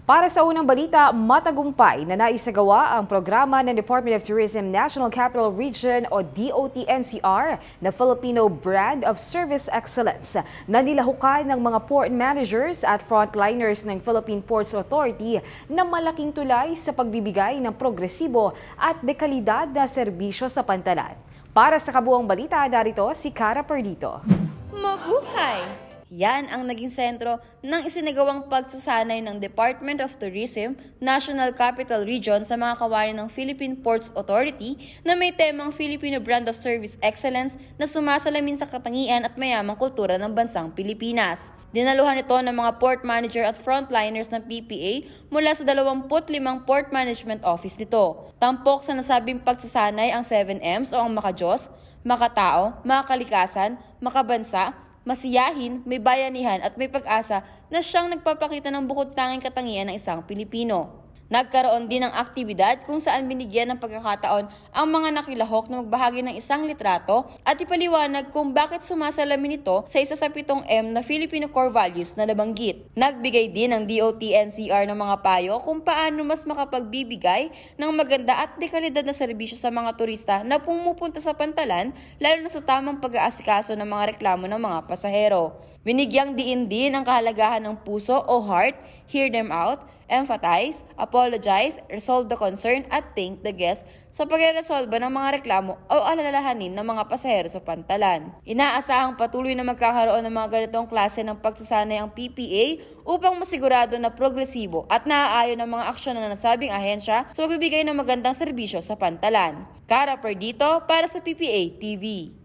Para sa unang balita, matagumpay na naisagawa ang programa ng Department of Tourism National Capital Region o DOT-NCR na Filipino Brand of Service Excellence na nilahukan ng mga port managers at frontliners ng Philippine Ports Authority na malaking tulay sa pagbibigay ng progresibo at dekalidad na serbisyo sa pantalan. Para sa kabuuang balita, narito si Cara Perdito. Mabuhay! Yan ang naging sentro ng isinagawang pagsasanay ng Department of Tourism National Capital Region sa mga kawani ng Philippine Ports Authority na may temang Filipino Brand of Service Excellence na sumasalamin sa katangian at mayamang kultura ng bansang Pilipinas. Dinaluhan ito ng mga port manager at frontliners ng PPA mula sa 25 port management office nito. Tampok sa nasabing pagsasanay ang 7Ms o ang makadiyos, makatao, makakalikasan, makabansa, masiyahin, may bayanihan at may pag-asa na siyang nagpapakita ng bukod-tanging katangian ng isang Pilipino. Nagkaroon din ng aktibidad kung saan binigyan ng pagkakataon ang mga nakilahok na magbahagi ng isang litrato at ipaliwanag kung bakit sumasalamin ito sa isa sa 7M na Filipino core values na nabanggit. Nagbigay din ng DOT-NCR ng mga payo kung paano mas makapagbibigay ng maganda at dekalidad na serbisyo sa mga turista na pumupunta sa pantalan, lalo na sa tamang pag-aasikaso ng mga reklamo ng mga pasahero. Binigyang diin din ang kahalagahan ng puso o heart, hear them out, empathize, apologize, resolve the concern at thank the guest sa pagreresolba ng mga reklamo o alalahanin ng mga pasahero sa pantalan. Inaasahang patuloy na magkakaroon ng mga ganitong klase ng pagsasanay ang PPA upang masigurado na progresibo at naaayon ng mga aksyon ng nasabing ahensya sa pagbibigay ng magandang serbisyo sa pantalan. Cara Perdito para sa PPA TV.